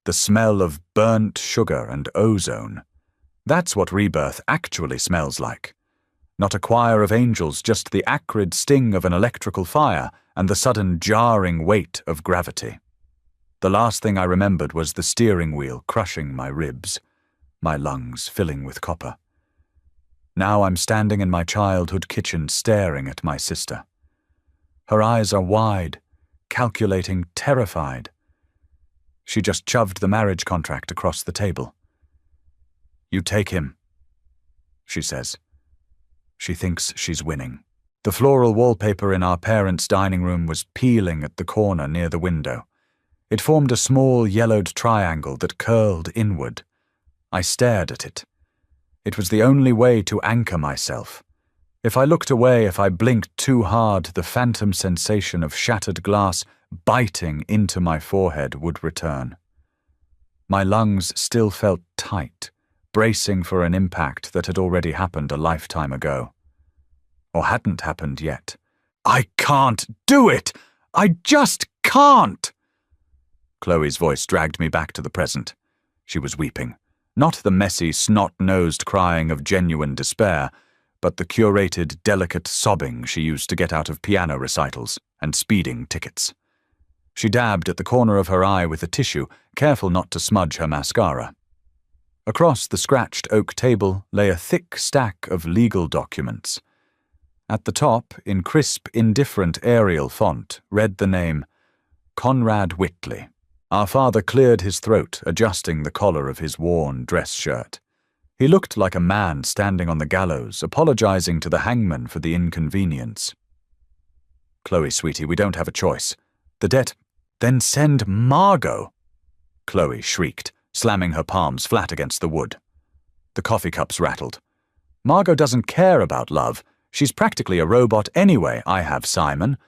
the smell of burnt sugar and ozone. That's what rebirth actually smells like. Not a choir of angels, just the acrid sting of an electrical fire and the sudden jarring weight of gravity. The last thing I remembered was the steering wheel crushing my ribs, my lungs filling with copper. Now I'm standing in my childhood kitchen staring at my sister. Her eyes are wide, calculating, terrified. She just shoved the marriage contract across the table. "You take him," she says. She thinks she's winning. The floral wallpaper in our parents' dining room was peeling at the corner near the window. It formed a small yellowed triangle that curled inward. I stared at it. It was the only way to anchor myself. If I looked away, if I blinked too hard, the phantom sensation of shattered glass biting into my forehead would return. My lungs still felt tight, bracing for an impact that had already happened a lifetime ago. Or hadn't happened yet. "I can't do it! I just can't!" Chloe's voice dragged me back to the present. She was weeping. Not the messy, snot-nosed crying of genuine despair, but the curated, delicate sobbing she used to get out of piano recitals and speeding tickets. She dabbed at the corner of her eye with a tissue, careful not to smudge her mascara. Across the scratched oak table lay a thick stack of legal documents. At the top, in crisp, indifferent Arial font, read the name Conrad Whitley. Our father cleared his throat, adjusting the collar of his worn dress shirt. He looked like a man standing on the gallows, apologizing to the hangman for the inconvenience. "Chloe, sweetie, we don't have a choice. The debt—" "Then send Margot!" Chloe shrieked, slamming her palms flat against the wood. The coffee cups rattled. "Margot doesn't care about love. She's practically a robot anyway. I have Simon.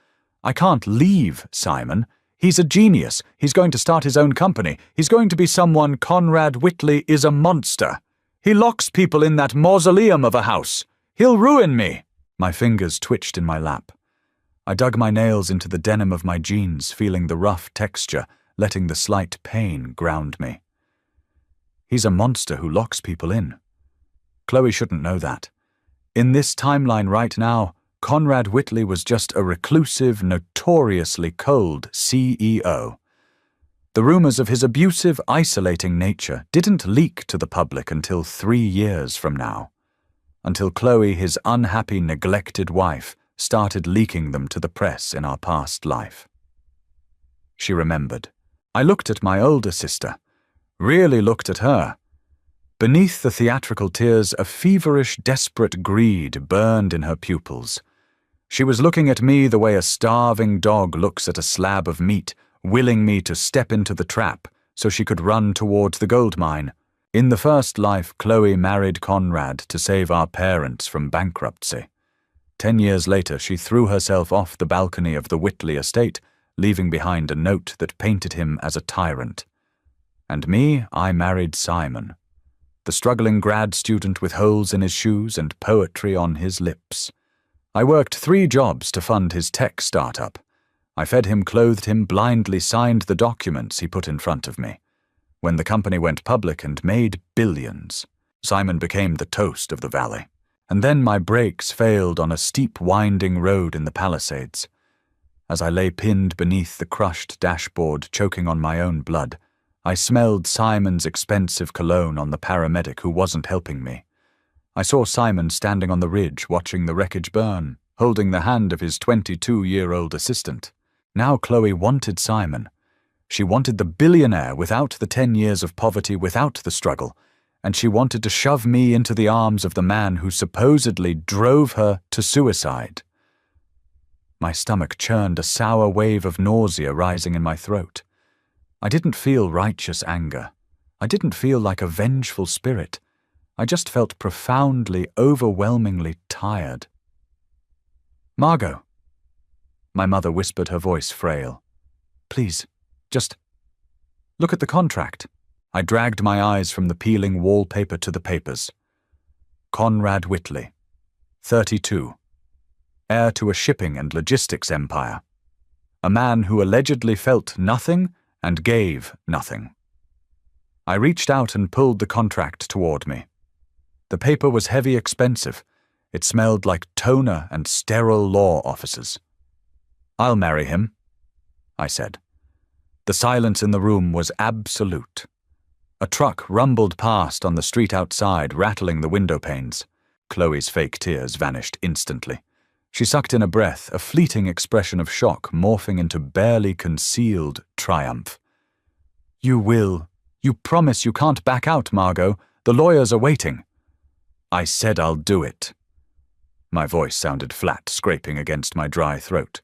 I can't leave Simon. He's a genius. He's going to start his own company. He's going to be someone. Conrad Whitley is a monster. He locks people in that mausoleum of a house. He'll ruin me." My fingers twitched in my lap. I dug my nails into the denim of my jeans, feeling the rough texture, letting the slight pain ground me. He's a monster who locks people in. Chloe shouldn't know that. In this timeline right now, Conrad Whitley was just a reclusive, notoriously cold CEO. The rumors of his abusive, isolating nature didn't leak to the public until 3 years from now. Until Chloe, his unhappy, neglected wife, started leaking them to the press in our past life. She remembered. I looked at my older sister, really looked at her. Beneath the theatrical tears, a feverish, desperate greed burned in her pupils. She was looking at me the way a starving dog looks at a slab of meat, willing me to step into the trap so she could run towards the gold mine. In the first life, Chloe married Conrad to save our parents from bankruptcy. 10 years later, she threw herself off the balcony of the Whitley estate, leaving behind a note that painted him as a tyrant. And me, I married Simon, the struggling grad student with holes in his shoes and poetry on his lips. I worked 3 jobs to fund his tech startup. I fed him, clothed him, blindly signed the documents he put in front of me. When the company went public and made billions, Simon became the toast of the valley. And then my brakes failed on a steep, winding road in the Palisades. As I lay pinned beneath the crushed dashboard, choking on my own blood, I smelled Simon's expensive cologne on the paramedic who wasn't helping me. I saw Simon standing on the ridge watching the wreckage burn, holding the hand of his 22-year-old assistant. Now Chloe wanted Simon. She wanted the billionaire without the 10 years of poverty, without the struggle, and she wanted to shove me into the arms of the man who supposedly drove her to suicide. My stomach churned, a sour wave of nausea rising in my throat. I didn't feel righteous anger. I didn't feel like a vengeful spirit. I just felt profoundly, overwhelmingly tired. "Margot," my mother whispered, her voice frail. "Please, just look at the contract." I dragged my eyes from the peeling wallpaper to the papers. Conrad Whitley, 32, heir to a shipping and logistics empire. A man who allegedly felt nothing and gave nothing. I reached out and pulled the contract toward me. The paper was heavy, expensive. It smelled like toner and sterile law offices. "I'll marry him," I said. The silence in the room was absolute. A truck rumbled past on the street outside, rattling the window panes. Chloe's fake tears vanished instantly. She sucked in a breath, a fleeting expression of shock morphing into barely concealed triumph. "You will. You promise you can't back out, Margot. The lawyers are waiting." "I said I'll do it." My voice sounded flat, scraping against my dry throat.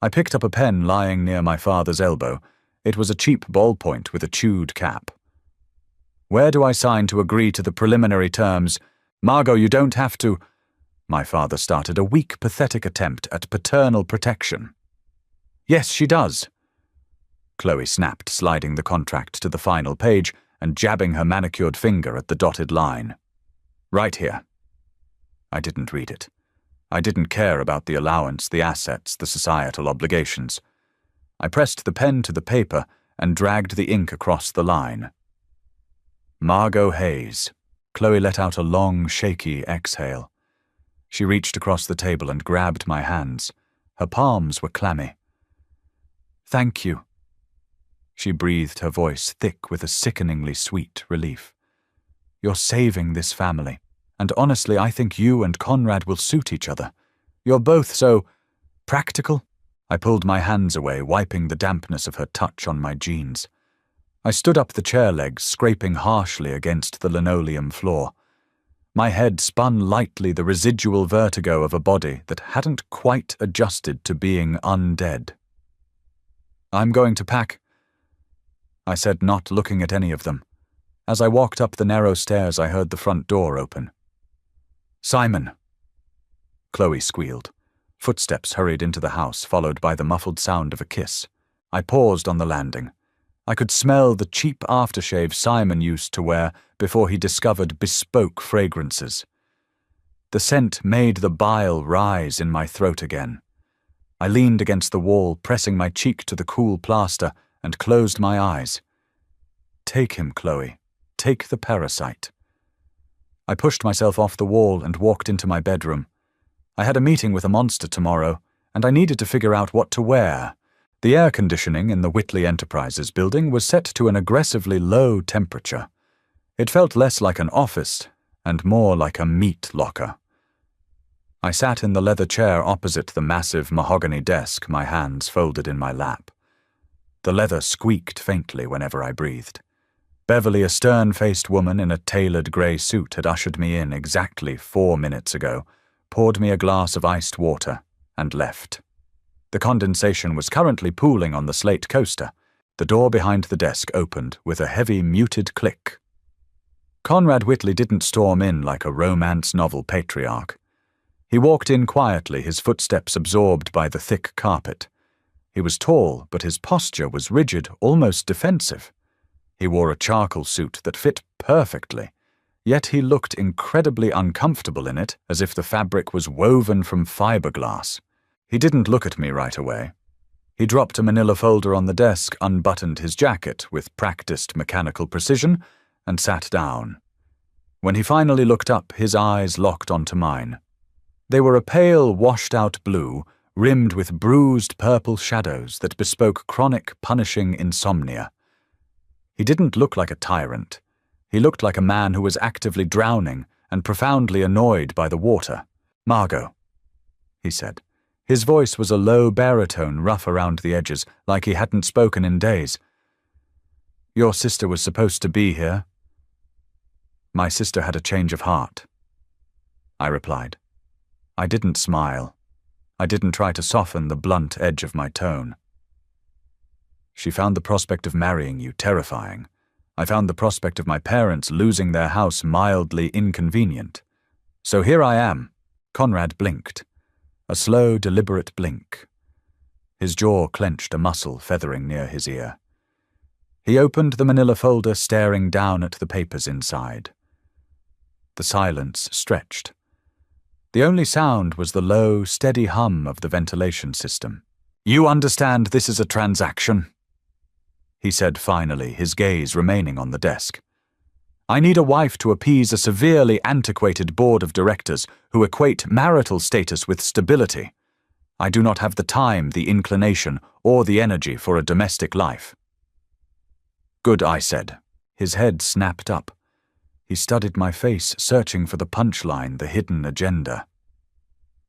I picked up a pen lying near my father's elbow. It was a cheap ballpoint with a chewed cap. "Where do I sign to agree to the preliminary terms? Margot, you don't have to—" My father started a weak, pathetic attempt at paternal protection. "Yes, she does." Chloe snapped, sliding the contract to the final page and jabbing her manicured finger at the dotted line. "Right here." I didn't read it. I didn't care about the allowance, the assets, the societal obligations. I pressed the pen to the paper and dragged the ink across the line. Margot Hayes. Chloe let out a long, shaky exhale. She reached across the table and grabbed my hands. Her palms were clammy. "Thank you." She breathed, her voice thick with a sickeningly sweet relief. "You're saving this family, and honestly, I think you and Conrad will suit each other. You're both so practical." I pulled my hands away, wiping the dampness of her touch on my jeans. I stood up the chair legs, scraping harshly against the linoleum floor. My head spun lightly, the residual vertigo of a body that hadn't quite adjusted to being undead. "I'm going to pack," I said, not looking at any of them. As I walked up the narrow stairs, I heard the front door open. "Simon!" Chloe squealed. Footsteps hurried into the house, followed by the muffled sound of a kiss. I paused on the landing. I could smell the cheap aftershave Simon used to wear before he discovered bespoke fragrances. The scent made the bile rise in my throat again. I leaned against the wall, pressing my cheek to the cool plaster, and closed my eyes. "Take him, Chloe. Take the parasite." I pushed myself off the wall and walked into my bedroom. I had a meeting with a monster tomorrow, and I needed to figure out what to wear. The air conditioning in the Whitley Enterprises building was set to an aggressively low temperature. It felt less like an office and more like a meat locker. I sat in the leather chair opposite the massive mahogany desk, my hands folded in my lap. The leather squeaked faintly whenever I breathed. Beverly, a stern-faced woman in a tailored grey suit, had ushered me in exactly 4 minutes ago, poured me a glass of iced water, and left. The condensation was currently pooling on the slate coaster. The door behind the desk opened with a heavy, muted click. Conrad Whitley didn't storm in like a romance novel patriarch. He walked in quietly, his footsteps absorbed by the thick carpet. He was tall, but his posture was rigid, almost defensive. He wore a charcoal suit that fit perfectly, yet he looked incredibly uncomfortable in it, as if the fabric was woven from fiberglass. He didn't look at me right away. He dropped a manila folder on the desk, unbuttoned his jacket with practiced mechanical precision, and sat down. When he finally looked up, his eyes locked onto mine. They were a pale, washed-out blue, rimmed with bruised purple shadows that bespoke chronic, punishing insomnia. He didn't look like a tyrant. He looked like a man who was actively drowning and profoundly annoyed by the water. "Margot," he said. His voice was a low baritone, rough around the edges, like he hadn't spoken in days. "Your sister was supposed to be here." "My sister had a change of heart," I replied. I didn't smile. I didn't try to soften the blunt edge of my tone. "She found the prospect of marrying you terrifying. I found the prospect of my parents losing their house mildly inconvenient. So here I am." Conrad blinked. A slow, deliberate blink. His jaw clenched, a muscle feathering near his ear. He opened the manila folder, staring down at the papers inside. The silence stretched. The only sound was the low, steady hum of the ventilation system. "You understand this is a transaction?" he said finally, his gaze remaining on the desk. I need a wife to appease a severely antiquated board of directors who equate marital status with stability. I do not have the time, the inclination, or the energy for a domestic life. Good, I said. His head snapped up. He studied my face, searching for the punchline, the hidden agenda.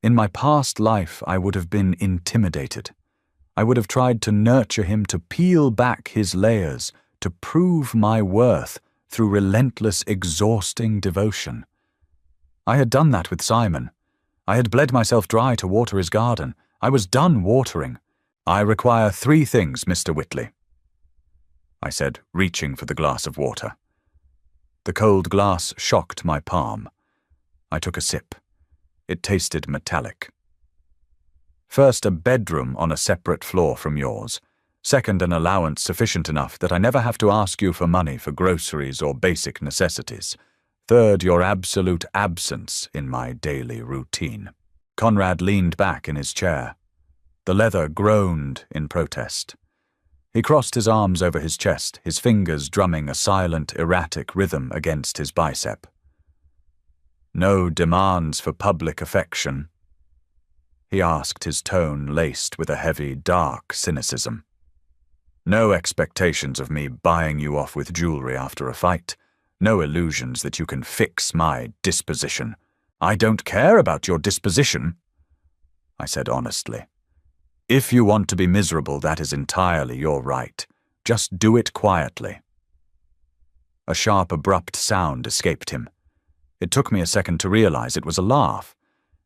In my past life, I would have been intimidated. I would have tried to nurture him, to peel back his layers, to prove my worth through relentless, exhausting devotion. I had done that with Simon. I had bled myself dry to water his garden. I was done watering. I require 3 things, Mr. Whitley, I said, reaching for the glass of water. The cold glass shocked my palm. I took a sip. It tasted metallic. First, a bedroom on a separate floor from yours. Second, an allowance sufficient enough that I never have to ask you for money for groceries or basic necessities. Third, your absolute absence in my daily routine. Conrad leaned back in his chair. The leather groaned in protest. He crossed his arms over his chest, his fingers drumming a silent, erratic rhythm against his bicep. No demands for public affection, he asked, his tone laced with a heavy, dark cynicism. No expectations of me buying you off with jewelry after a fight. No illusions that you can fix my disposition. I don't care about your disposition, I said honestly. If you want to be miserable, that is entirely your right. Just do it quietly. A sharp, abrupt sound escaped him. It took me a second to realize it was a laugh.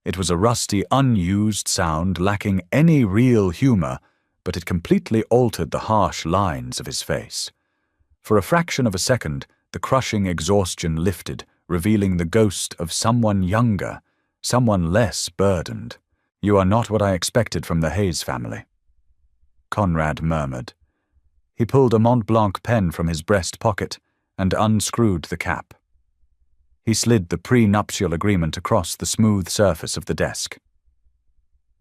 It was a rusty, unused sound lacking any real humor, but it completely altered the harsh lines of his face. For a fraction of a second, the crushing exhaustion lifted, revealing the ghost of someone younger, someone less burdened. You are not what I expected from the Hayes family, Conrad murmured. He pulled a Mont Blanc pen from his breast pocket and unscrewed the cap. He slid the prenuptial agreement across the smooth surface of the desk.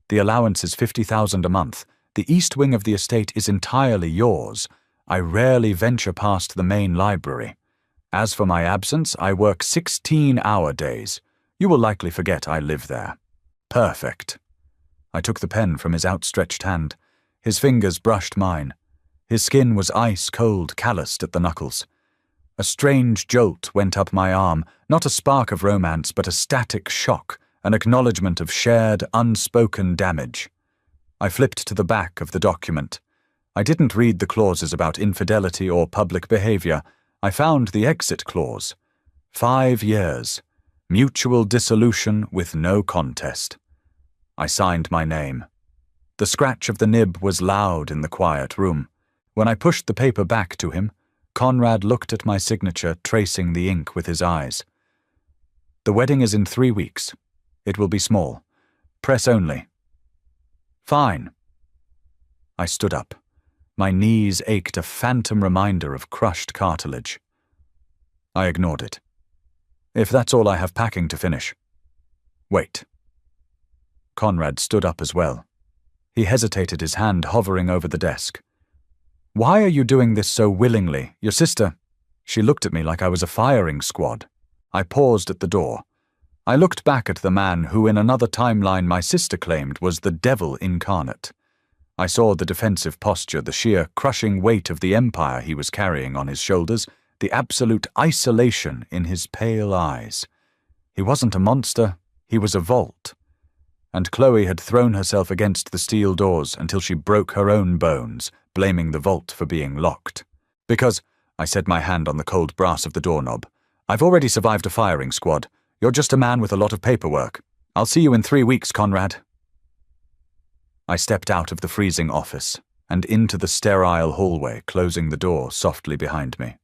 The allowance is $50,000 a month. The east wing of the estate is entirely yours. I rarely venture past the main library. As for my absence, I work 16-hour days. You will likely forget I live there. Perfect. I took the pen from his outstretched hand. His fingers brushed mine. His skin was ice-cold, calloused at the knuckles. A strange jolt went up my arm, not a spark of romance, but a static shock, an acknowledgement of shared, unspoken damage. I flipped to the back of the document. I didn't read the clauses about infidelity or public behavior. I found the exit clause. 5 years. Mutual dissolution with no contest. I signed my name. The scratch of the nib was loud in the quiet room. When I pushed the paper back to him, Conrad looked at my signature, tracing the ink with his eyes. The wedding is in 3 weeks. It will be small. Press only. Fine. I stood up. My knees ached, a phantom reminder of crushed cartilage. I ignored it. If that's all I have packing to finish. Wait. Conrad stood up as well. He hesitated, his hand hovering over the desk. Why are you doing this so willingly? Your sister... She looked at me like I was a firing squad. I paused at the door. I looked back at the man who in another timeline my sister claimed was the devil incarnate. I saw the defensive posture, the sheer crushing weight of the empire he was carrying on his shoulders, the absolute isolation in his pale eyes. He wasn't a monster, he was a vault. And Chloe had thrown herself against the steel doors until she broke her own bones, blaming the vault for being locked. Because, I set my hand on the cold brass of the doorknob, I've already survived a firing squad. You're just a man with a lot of paperwork. I'll see you in 3 weeks, Conrad. I stepped out of the freezing office and into the sterile hallway, closing the door softly behind me.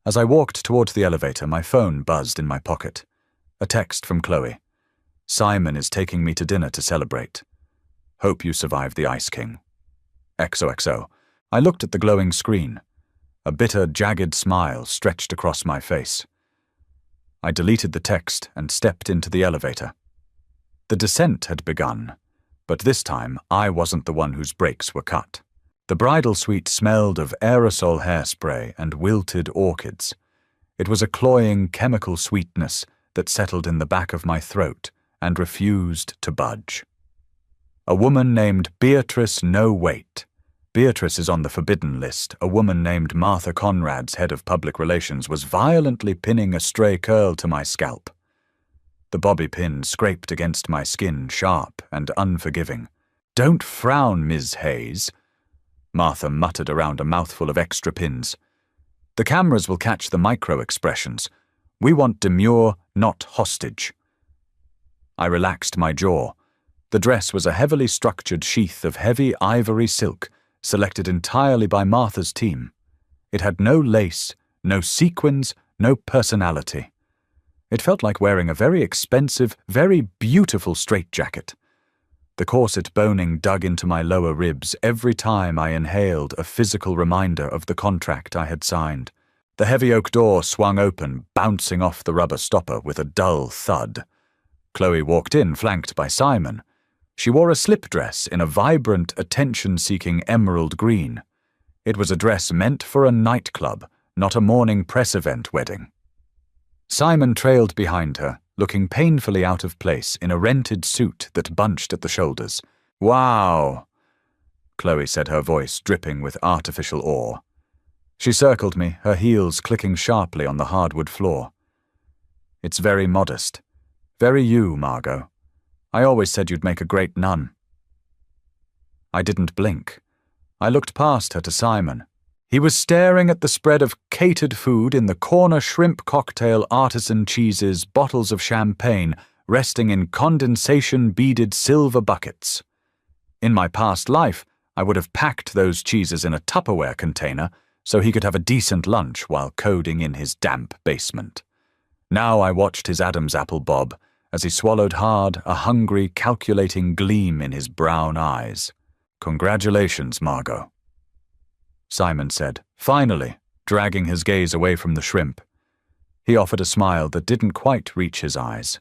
As I walked towards the elevator, my phone buzzed in my pocket. A text from Chloe. Simon is taking me to dinner to celebrate. Hope you survived the Ice King. XOXO. I looked at the glowing screen. A bitter, jagged smile stretched across my face. I deleted the text and stepped into the elevator. The descent had begun, but this time I wasn't the one whose brakes were cut. The bridal suite smelled of aerosol hairspray and wilted orchids. It was a cloying chemical sweetness that settled in the back of my throat and refused to budge. A woman named Beatrice No Wait. Beatrice is on the forbidden list. A woman named Martha Conrad's head of public relations was violently pinning a stray curl to my scalp. The bobby pin scraped against my skin, sharp and unforgiving. "Don't frown, Ms. Hayes," Martha muttered around a mouthful of extra pins. "The cameras will catch the micro-expressions. We want demure, not hostage." I relaxed my jaw. The dress was a heavily structured sheath of heavy ivory silk, selected entirely by Martha's team. It had no lace, no sequins, no personality. It felt like wearing a very expensive, very beautiful straitjacket. The corset boning dug into my lower ribs every time I inhaled a physical reminder of the contract I had signed. The heavy oak door swung open, bouncing off the rubber stopper with a dull thud. Chloe walked in, flanked by Simon. She wore a slip dress in a vibrant, attention-seeking emerald green. It was a dress meant for a nightclub, not a morning press event wedding. Simon trailed behind her, looking painfully out of place in a rented suit that bunched at the shoulders. "Wow," Chloe said, her voice dripping with artificial awe. She circled me, her heels clicking sharply on the hardwood floor. "It's very modest. Very you, Margot. I always said you'd make a great nun." I didn't blink. I looked past her to Simon. He was staring at the spread of catered food in the corner shrimp cocktail artisan cheeses, bottles of champagne, resting in condensation-beaded silver buckets. In my past life, I would have packed those cheeses in a Tupperware container so he could have a decent lunch while coding in his damp basement. Now I watched his Adam's apple bob as he swallowed hard, a hungry, calculating gleam in his brown eyes. "Congratulations, Margot," Simon said, finally, dragging his gaze away from the shrimp. He offered a smile that didn't quite reach his eyes.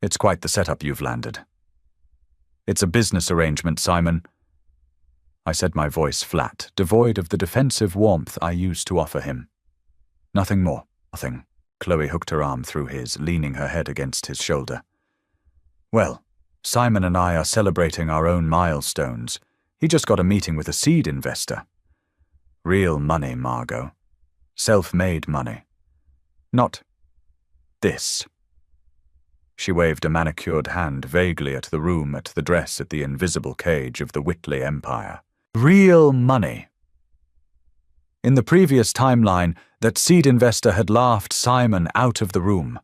"It's quite the setup you've landed." "It's a business arrangement, Simon." I said, my voice flat, devoid of the defensive warmth I used to offer him. "Nothing more, nothing." Chloe hooked her arm through his, leaning her head against his shoulder. "Well, Simon and I are celebrating our own milestones. He just got a meeting with a seed investor. Real money, Margot. Self-made money. Not this." She waved a manicured hand vaguely at the room, at the dress, at the invisible cage of the Whitley Empire. Real money. In the previous timeline, that seed investor had laughed Simon out of the room.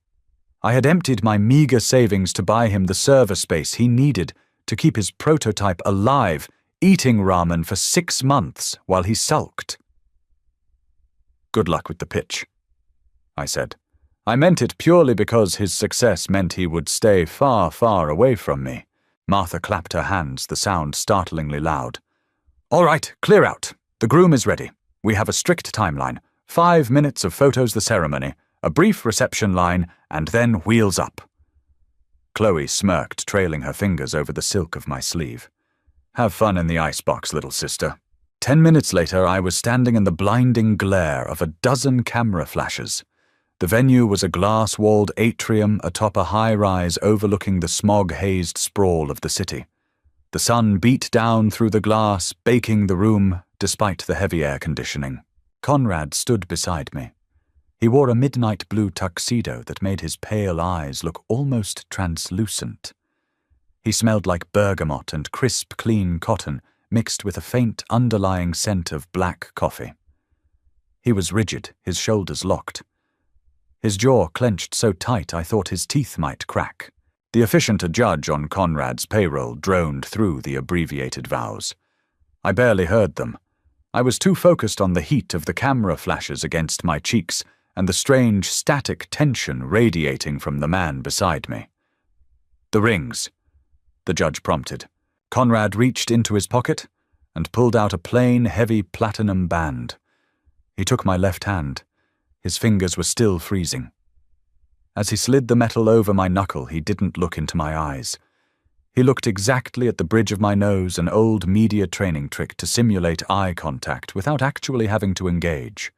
I had emptied my meager savings to buy him the server space he needed to keep his prototype alive, eating ramen for 6 months while he sulked. "Good luck with the pitch," I said. I meant it purely because his success meant he would stay far, far away from me. Martha clapped her hands, the sound startlingly loud. "All right, clear out. The groom is ready. We have a strict timeline. 5 minutes of photos the ceremony, a brief reception line, and then wheels up." Chloe smirked, trailing her fingers over the silk of my sleeve. "Have fun in the icebox, little sister." 10 minutes later, I was standing in the blinding glare of a dozen camera flashes. The venue was a glass-walled atrium atop a high-rise overlooking the smog-hazed sprawl of the city. The sun beat down through the glass, baking the room, despite the heavy air conditioning. Conrad stood beside me. He wore a midnight blue tuxedo that made his pale eyes look almost translucent. He smelled like bergamot and crisp, clean cotton, mixed with a faint underlying scent of black coffee. He was rigid, his shoulders locked. His jaw clenched so tight I thought his teeth might crack. The efficient judge on Conrad's payroll droned through the abbreviated vows. I barely heard them. I was too focused on the heat of the camera flashes against my cheeks and the strange static tension radiating from the man beside me. "The rings," the judge prompted. Conrad reached into his pocket and pulled out a plain, heavy platinum band. He took my left hand. His fingers were still freezing. As he slid the metal over my knuckle, he didn't look into my eyes. He looked exactly at the bridge of my nose, an old media training trick to simulate eye contact without actually having to engage.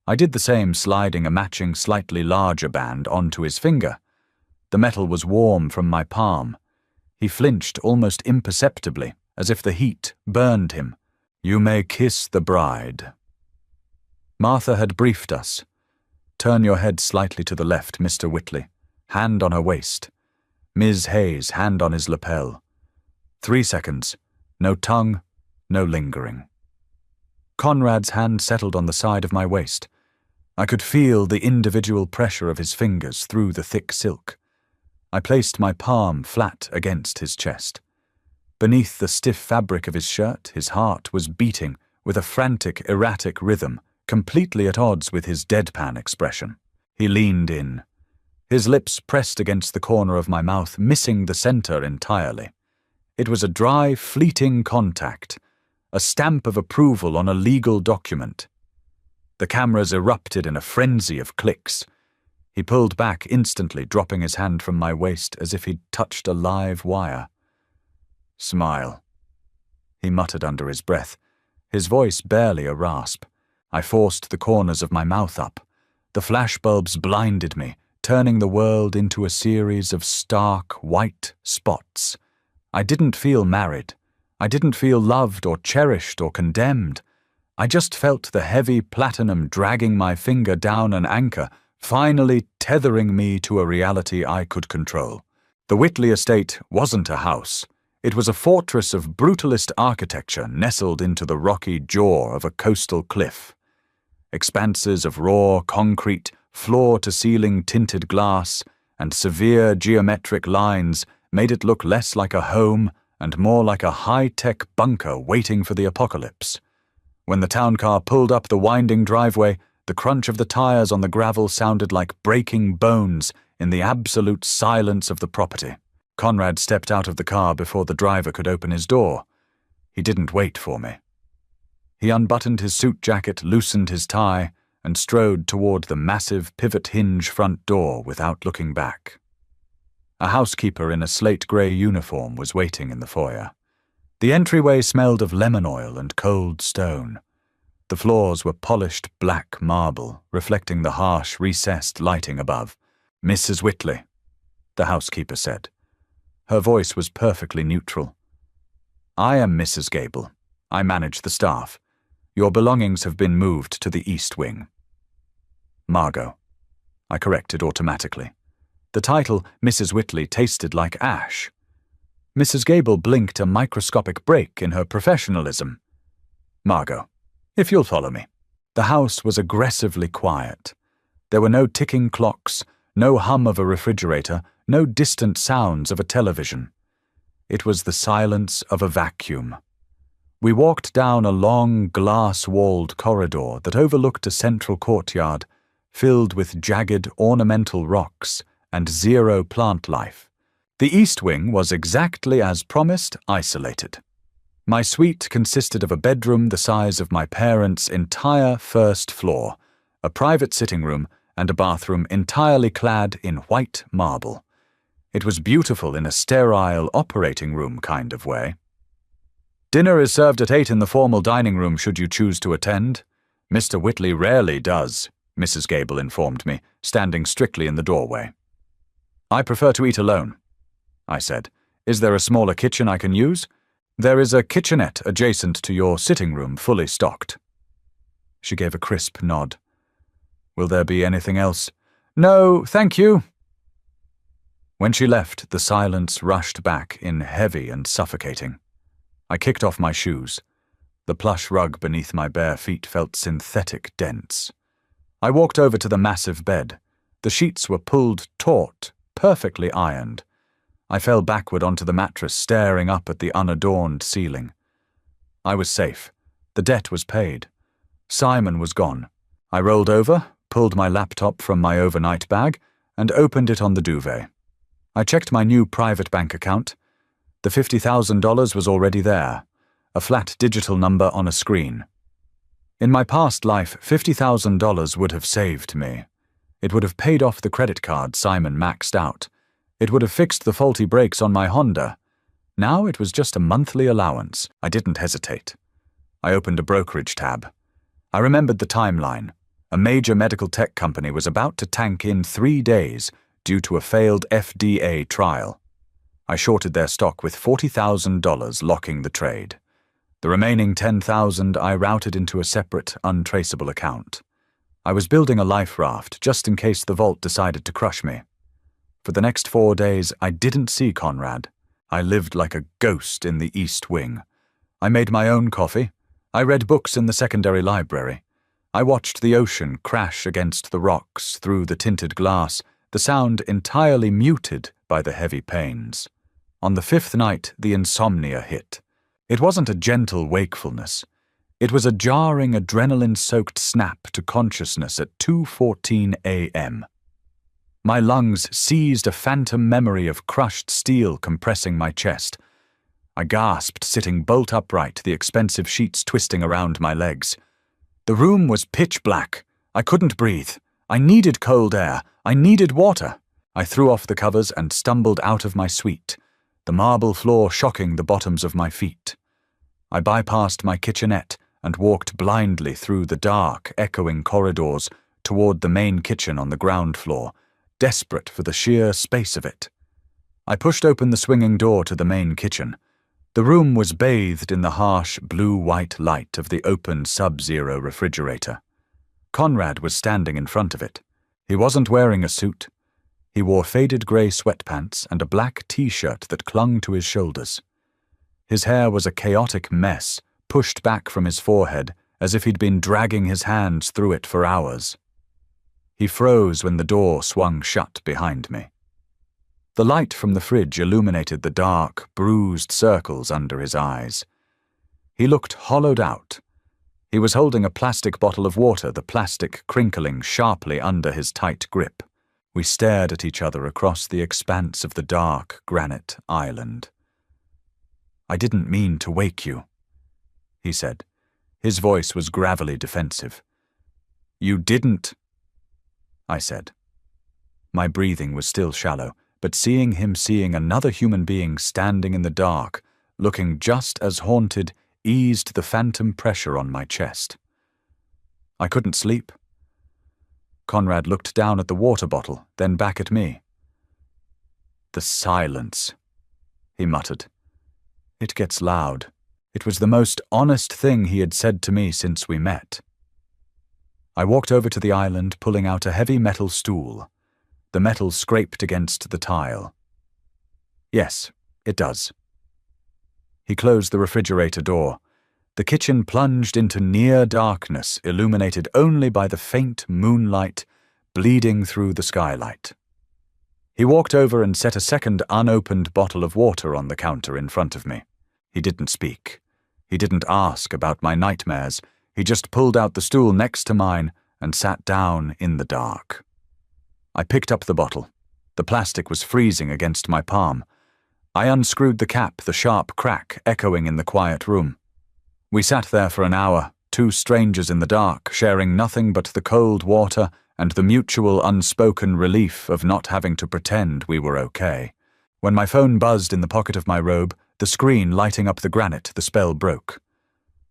I did the same, sliding a matching slightly larger band onto his finger. The metal was warm from my palm. He flinched almost imperceptibly, as if the heat burned him. "You may kiss the bride." Martha had briefed us. "Turn your head slightly to the left, Mr. Whitley. Hand on her waist. Ms. Hayes, hand on his lapel. 3 seconds. No tongue, no lingering." Conrad's hand settled on the side of my waist. I could feel the individual pressure of his fingers through the thick silk. I placed my palm flat against his chest. Beneath the stiff fabric of his shirt, his heart was beating with a frantic, erratic rhythm, completely at odds with his deadpan expression. He leaned in. His lips pressed against the corner of my mouth, missing the center entirely. It was a dry, fleeting contact, a stamp of approval on a legal document. The cameras erupted in a frenzy of clicks. He pulled back instantly, dropping his hand from my waist as if he'd touched a live wire. "Smile," he muttered under his breath, his voice barely a rasp. I forced the corners of my mouth up. The flashbulbs blinded me, turning the world into a series of stark, white spots. I didn't feel married. I didn't feel loved or cherished or condemned. I just felt the heavy platinum dragging my finger down an anchor, finally tethering me to a reality I could control. The Whitley estate wasn't a house. It was a fortress of brutalist architecture nestled into the rocky jaw of a coastal cliff. Expanses of raw concrete, floor-to-ceiling tinted glass, and severe geometric lines made it look less like a home and more like a high-tech bunker waiting for the apocalypse. When the town car pulled up the winding driveway, the crunch of the tires on the gravel sounded like breaking bones in the absolute silence of the property. Conrad stepped out of the car before the driver could open his door. He didn't wait for me. He unbuttoned his suit jacket, loosened his tie, and strode toward the massive pivot hinge front door without looking back. A housekeeper in a slate-grey uniform was waiting in the foyer. The entryway smelled of lemon oil and cold stone. The floors were polished black marble, reflecting the harsh, recessed lighting above. "Mrs. Whitley," the housekeeper said. Her voice was perfectly neutral. "I am Mrs. Gable. I manage the staff. Your belongings have been moved to the East Wing." "Margot," I corrected automatically. The title, Mrs. Whitley, tasted like ash. Mrs. Gable blinked a microscopic break in her professionalism. "Margot, if you'll follow me." The house was aggressively quiet. There were no ticking clocks, no hum of a refrigerator, no distant sounds of a television. It was the silence of a vacuum. We walked down a long, glass-walled corridor that overlooked a central courtyard filled with jagged, ornamental rocks and zero plant life. The East Wing was exactly as promised, isolated. My suite consisted of a bedroom the size of my parents' entire first floor, a private sitting room, and a bathroom entirely clad in white marble. It was beautiful in a sterile operating room kind of way. "Dinner is served at 8 in the formal dining room should you choose to attend. Mr. Whitley rarely does," Mrs. Gable informed me, standing strictly in the doorway. "I prefer to eat alone," I said. "Is there a smaller kitchen I can use? There is a kitchenette adjacent to your sitting room, fully stocked." She gave a crisp nod. "Will there be anything else?" "No, thank you." When she left, the silence rushed back in heavy and suffocating. I kicked off my shoes. The plush rug beneath my bare feet felt synthetic dense. I walked over to the massive bed. The sheets were pulled taut, perfectly ironed. I fell backward onto the mattress, staring up at the unadorned ceiling. I was safe. The debt was paid. Simon was gone. I rolled over, pulled my laptop from my overnight bag, and opened it on the duvet. I checked my new private bank account. The $50,000 was already there, a flat digital number on a screen. In my past life, $50,000 would have saved me. It would have paid off the credit card Simon maxed out. It would have fixed the faulty brakes on my Honda. Now it was just a monthly allowance. I didn't hesitate. I opened a brokerage tab. I remembered the timeline. A major medical tech company was about to tank in 3 days due to a failed FDA trial. I shorted their stock with $40,000, locking the trade. The remaining $10,000 I routed into a separate, untraceable account. I was building a life raft just in case the vault decided to crush me. For the next 4 days, I didn't see Conrad. I lived like a ghost in the East Wing. I made my own coffee. I read books in the secondary library. I watched the ocean crash against the rocks through the tinted glass, the sound entirely muted by the heavy pains. On the 5th night, the insomnia hit. It wasn't a gentle wakefulness. It was a jarring, adrenaline-soaked snap to consciousness at 2:14 a.m. My lungs seized a phantom memory of crushed steel compressing my chest. I gasped, sitting bolt upright, the expensive sheets twisting around my legs. The room was pitch black. I couldn't breathe. I needed cold air. I needed water. I threw off the covers and stumbled out of my suite, the marble floor shocking the bottoms of my feet. I bypassed my kitchenette and walked blindly through the dark, echoing corridors toward the main kitchen on the ground floor, desperate for the sheer space of it. I pushed open the swinging door to the main kitchen. The room was bathed in the harsh blue-white light of the open sub-zero refrigerator. Conrad was standing in front of it. He wasn't wearing a suit. He wore faded grey sweatpants and a black t-shirt that clung to his shoulders. His hair was a chaotic mess, pushed back from his forehead as if he'd been dragging his hands through it for hours. He froze when the door swung shut behind me. The light from the fridge illuminated the dark, bruised circles under his eyes. He looked hollowed out. He was holding a plastic bottle of water, the plastic crinkling sharply under his tight grip. We stared at each other across the expanse of the dark granite island. "I didn't mean to wake you," he said. His voice was gravelly defensive. "You didn't," I said. My breathing was still shallow, but seeing another human being standing in the dark, looking just as haunted, eased the phantom pressure on my chest. I couldn't sleep. Conrad looked down at the water bottle, then back at me. "The silence," he muttered. "It gets loud." It was the most honest thing he had said to me since we met. I walked over to the island, pulling out a heavy metal stool. The metal scraped against the tile. "Yes, it does." He closed the refrigerator door. The kitchen plunged into near darkness, illuminated only by the faint moonlight bleeding through the skylight. He walked over and set a second unopened bottle of water on the counter in front of me. He didn't speak. He didn't ask about my nightmares. He just pulled out the stool next to mine and sat down in the dark. I picked up the bottle. The plastic was freezing against my palm. I unscrewed the cap, the sharp crack echoing in the quiet room. We sat there for an hour, two strangers in the dark, sharing nothing but the cold water and the mutual unspoken relief of not having to pretend we were okay. When my phone buzzed in the pocket of my robe, the screen lighting up the granite, the spell broke.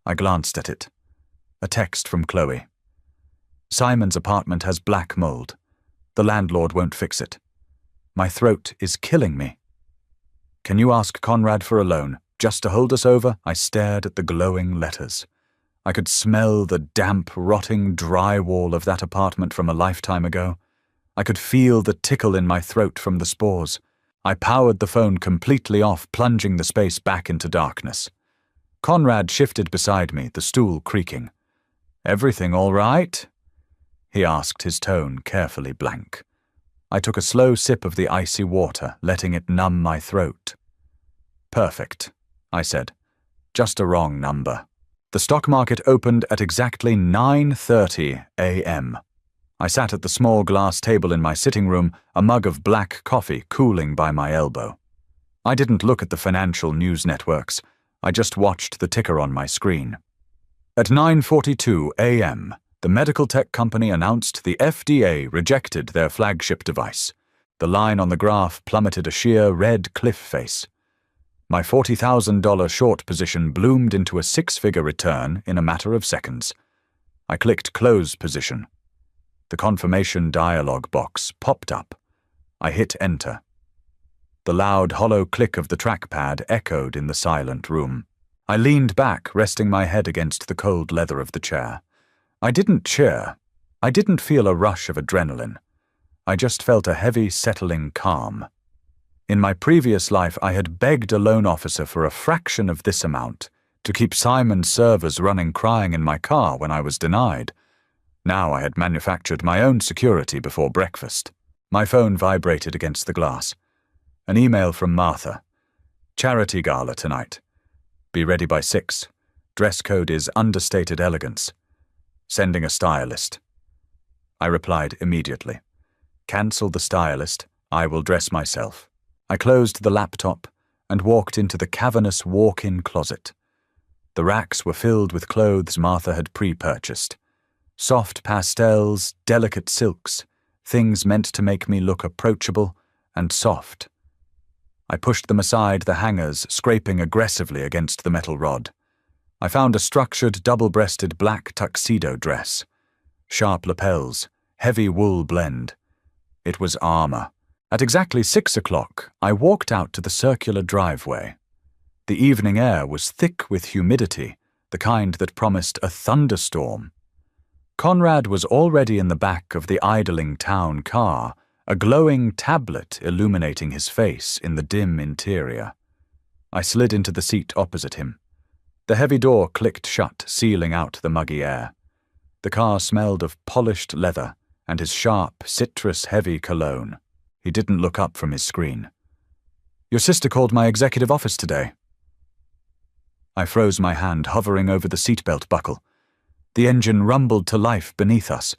I glanced at it. A text from Chloe. "Simon's apartment has black mold. The landlord won't fix it. My throat is killing me. Can you ask Conrad for a loan, just to hold us over?" I stared at the glowing letters. I could smell the damp, rotting drywall of that apartment from a lifetime ago. I could feel the tickle in my throat from the spores. I powered the phone completely off, plunging the space back into darkness. Conrad shifted beside me, the stool creaking. "Everything all right?" he asked, his tone carefully blank. I took a slow sip of the icy water, letting it numb my throat. "Perfect," I said. "Just a wrong number." The stock market opened at exactly 9:30 a.m. I sat at the small glass table in my sitting room, a mug of black coffee cooling by my elbow. I didn't look at the financial news networks. I just watched the ticker on my screen. At 9:42 a.m., the medical tech company announced the FDA rejected their flagship device. The line on the graph plummeted a sheer red cliff face. My $40,000 short position bloomed into a six-figure return in a matter of seconds. I clicked close position. The confirmation dialog box popped up. I hit enter. The loud, hollow click of the trackpad echoed in the silent room. I leaned back, resting my head against the cold leather of the chair. I didn't cheer. I didn't feel a rush of adrenaline. I just felt a heavy, settling calm. In my previous life, I had begged a loan officer for a fraction of this amount to keep Simon's servers running crying in my car when I was denied. Now I had manufactured my own security before breakfast. My phone vibrated against the glass. An email from Martha. Charity gala tonight. Be ready by 6. Dress code is understated elegance. Sending a stylist. I replied immediately. Cancel the stylist. I will dress myself. I closed the laptop and walked into the cavernous walk-in closet. The racks were filled with clothes Martha had pre-purchased. Soft pastels, delicate silks, things meant to make me look approachable and soft. I pushed them aside, the hangers scraping aggressively against the metal rod. I found a structured, double-breasted black tuxedo dress. Sharp lapels, heavy wool blend. It was armor. At exactly 6 o'clock, I walked out to the circular driveway. The evening air was thick with humidity, the kind that promised a thunderstorm. Conrad was already in the back of the idling town car, a glowing tablet illuminating his face in the dim interior. I slid into the seat opposite him. The heavy door clicked shut, sealing out the muggy air. The car smelled of polished leather and his sharp, citrus-heavy cologne. He didn't look up from his screen. Your sister called my executive office today. I froze my hand, hovering over the seatbelt buckle. The engine rumbled to life beneath us.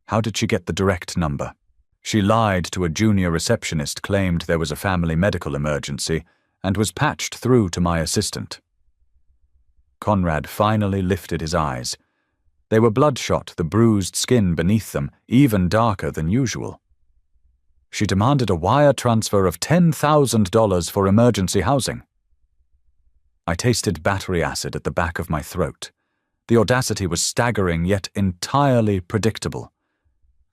How did she get the direct number? She lied to a junior receptionist, claimed there was a family medical emergency, and was patched through to my assistant. Conrad finally lifted his eyes. They were bloodshot, the bruised skin beneath them even darker than usual. She demanded a wire transfer of $10,000 for emergency housing. I tasted battery acid at the back of my throat. The audacity was staggering, yet entirely predictable.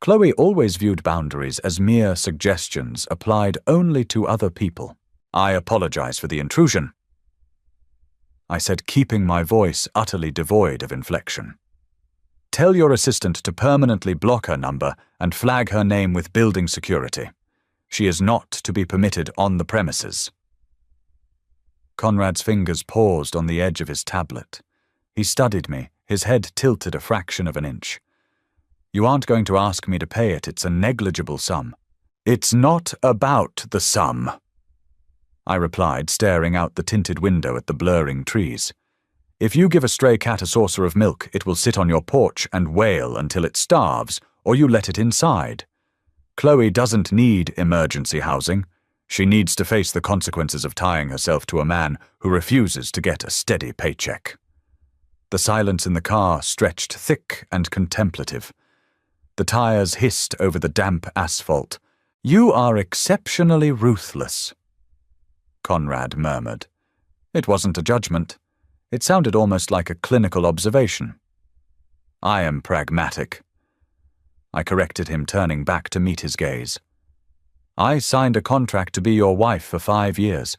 Chloe always viewed boundaries as mere suggestions applied only to other people. I apologize for the intrusion, I said, keeping my voice utterly devoid of inflection. Tell your assistant to permanently block her number and flag her name with building security. She is not to be permitted on the premises. Conrad's fingers paused on the edge of his tablet. He studied me, his head tilted a fraction of an inch. You aren't going to ask me to pay it. It's a negligible sum. It's not about the sum, I replied, staring out the tinted window at the blurring trees. If you give a stray cat a saucer of milk, it will sit on your porch and wail until it starves, or you let it inside. Chloe doesn't need emergency housing. She needs to face the consequences of tying herself to a man who refuses to get a steady paycheck. The silence in the car stretched thick and contemplative. The tires hissed over the damp asphalt. You are exceptionally ruthless, Conrad murmured. It wasn't a judgment. It sounded almost like a clinical observation. I am pragmatic, I corrected him, turning back to meet his gaze. I signed a contract to be your wife for 5 years.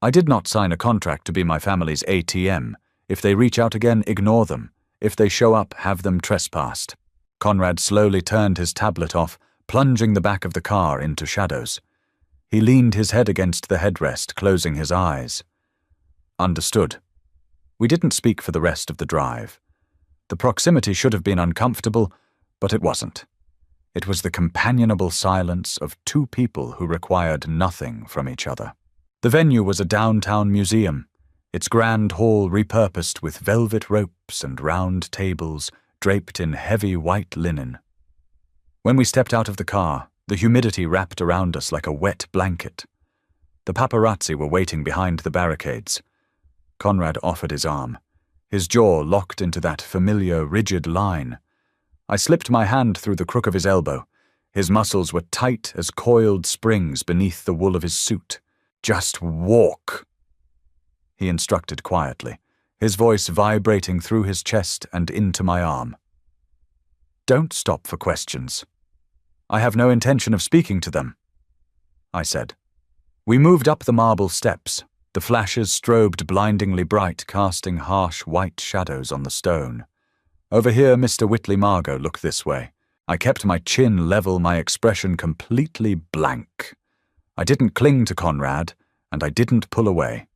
I did not sign a contract to be my family's ATM. If they reach out again, ignore them. If they show up, have them trespassed. Conrad slowly turned his tablet off, plunging the back of the car into shadows. He leaned his head against the headrest, closing his eyes. Understood. We didn't speak for the rest of the drive. The proximity should have been uncomfortable, but it wasn't. It was the companionable silence of two people who required nothing from each other. The venue was a downtown museum, its grand hall repurposed with velvet ropes and round tables draped in heavy white linen. When we stepped out of the car, the humidity wrapped around us like a wet blanket. The paparazzi were waiting behind the barricades. Conrad offered his arm, his jaw locked into that familiar, rigid line. I slipped my hand through the crook of his elbow. His muscles were tight as coiled springs beneath the wool of his suit. Just walk, he instructed quietly, his voice vibrating through his chest and into my arm. Don't stop for questions. I have no intention of speaking to them, I said. We moved up the marble steps, the flashes strobed blindingly bright, casting harsh white shadows on the stone. Over here, Mr. Whitley Margot, look this way. I kept my chin level, my expression completely blank. I didn't cling to Conrad, and I didn't pull away.